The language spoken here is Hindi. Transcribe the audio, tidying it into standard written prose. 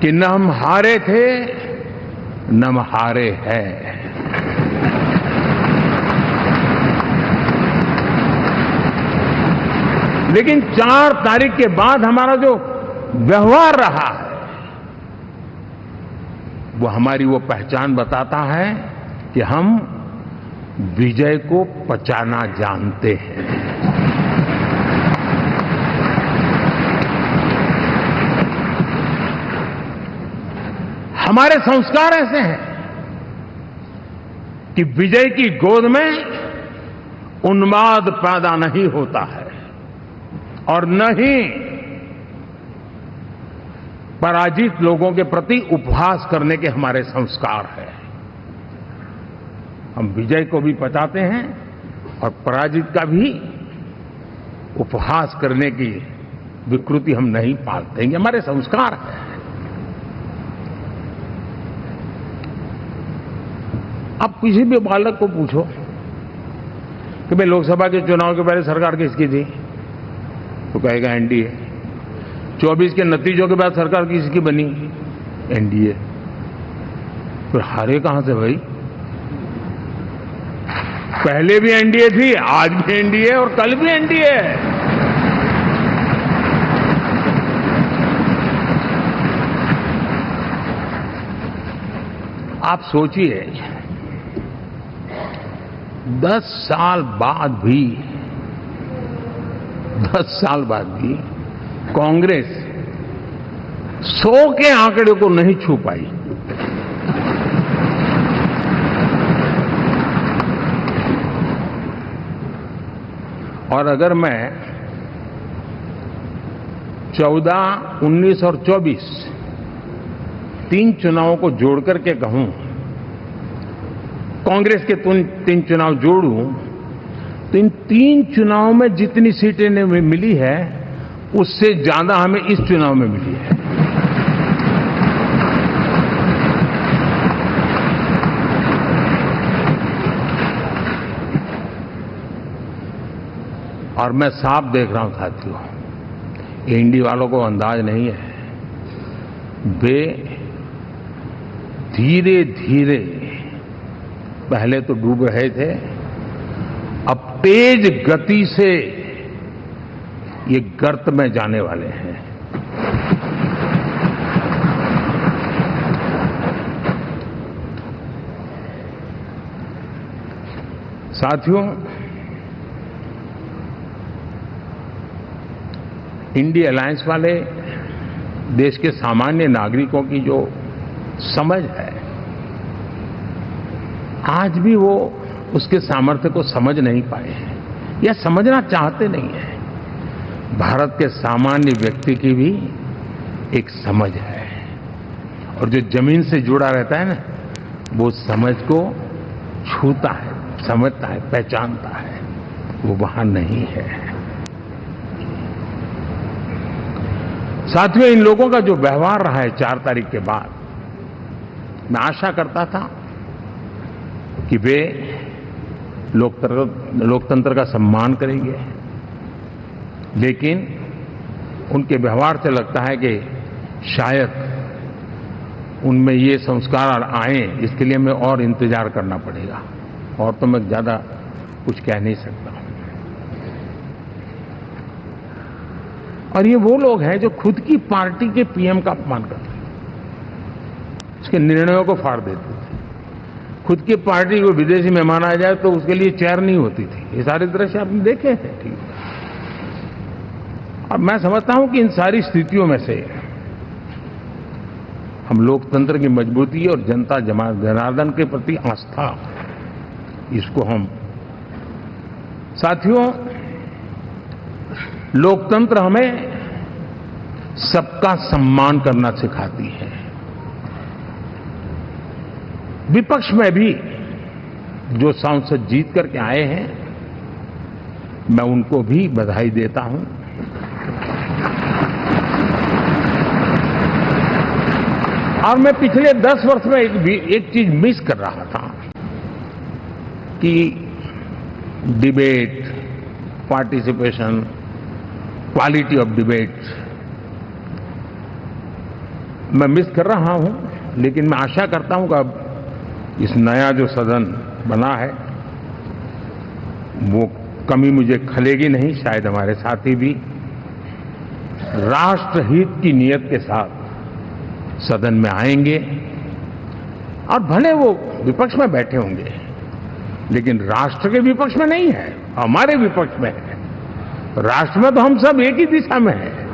कि न हम हारे थे न हम हारे हैं। लेकिन 4 तारीख के बाद हमारा जो व्यवहार रहा है वो हमारी वो पहचान बताता है कि हम विजय को पचाना जानते हैं। हमारे संस्कार ऐसे हैं कि विजय की गोद में उन्माद पैदा नहीं होता है और न ही पराजित लोगों के प्रति उपहास करने के हमारे संस्कार हैं। हम विजय को भी पचाते हैं और पराजित का भी उपहास करने की विकृति हम नहीं पालते हैं। ये हमारे संस्कार हैं। अब किसी भी बालक को पूछो कि भाई लोकसभा के चुनाव के पहले सरकार किसकी थी, तो कहेगा एनडीए। 24 के नतीजों के बाद सरकार किसकी बनी, एनडीए। फिर हारे कहां से भाई? पहले भी एनडीए थी, आज भी एनडीए और कल भी एनडीए है। आप सोचिए 10 साल बाद भी कांग्रेस 100 के आंकड़े को नहीं छू पाई। और अगर मैं 14, 19 और 24 3 चुनावों को जोड़ करके कहूं, कांग्रेस के 3 चुनाव जोड़ूं, तो इन 3 चुनावों में जितनी सीटें मिली है उससे ज्यादा हमें इस चुनाव में मिली है। और मैं साफ देख रहा हूं साथियों, एनडीए वालों को अंदाज नहीं है। वे धीरे धीरे पहले तो डूब रहे थे, अब तेज गति से ये गर्त में जाने वाले हैं। साथियों, इंडिया अलायंस वाले देश के सामान्य नागरिकों की जो समझ है, आज भी वो उसके सामर्थ्य को समझ नहीं पाए हैं या समझना चाहते नहीं हैं। भारत के सामान्य व्यक्ति की भी एक समझ है और जो जमीन से जुड़ा रहता है ना, वो समझ को छूता है, समझता है, पहचानता है, वो वहां नहीं है। साथियों, इन लोगों का जो व्यवहार रहा है 4 तारीख के बाद, मैं आशा करता था कि वे लोकतंत्र का सम्मान करेंगे, लेकिन उनके व्यवहार से लगता है कि शायद उनमें ये संस्कार आए, इसके लिए हमें और इंतजार करना पड़ेगा। और तो मैं ज्यादा कुछ कह नहीं सकता। और ये वो लोग हैं जो खुद की पार्टी के पीएम का अपमान करते हैं, उसके निर्णयों को फाड़ देते थे। खुद की पार्टी को विदेशी मेहमान आ जाए तो उसके लिए चेयर नहीं होती थी। ये सारे दृश्य आपने देखे हैं, ठीक है। और मैं समझता हूं कि इन सारी स्थितियों में से हम लोकतंत्र की मजबूती और जनता जनार्दन के प्रति आस्था, इसको हम, साथियों, लोकतंत्र हमें सबका सम्मान करना सिखाती है। विपक्ष में भी जो सांसद जीत करके आए हैं, मैं उनको भी बधाई देता हूं। और मैं पिछले 10 वर्ष में एक चीज मिस कर रहा था कि debate, participation, quality of debate, मैं मिस कर रहा हूं, लेकिन मैं आशा करता हूं कि अब इस नया जो सदन बना है वो कमी मुझे खलेगी नहीं। शायद हमारे साथी भी राष्ट्रहित की नीयत के साथ सदन में आएंगे और भले वो विपक्ष में बैठे होंगे, लेकिन राष्ट्र के विपक्ष में नहीं है, हमारे विपक्ष में है। राष्ट्र में तो हम सब एक ही दिशा में हैं।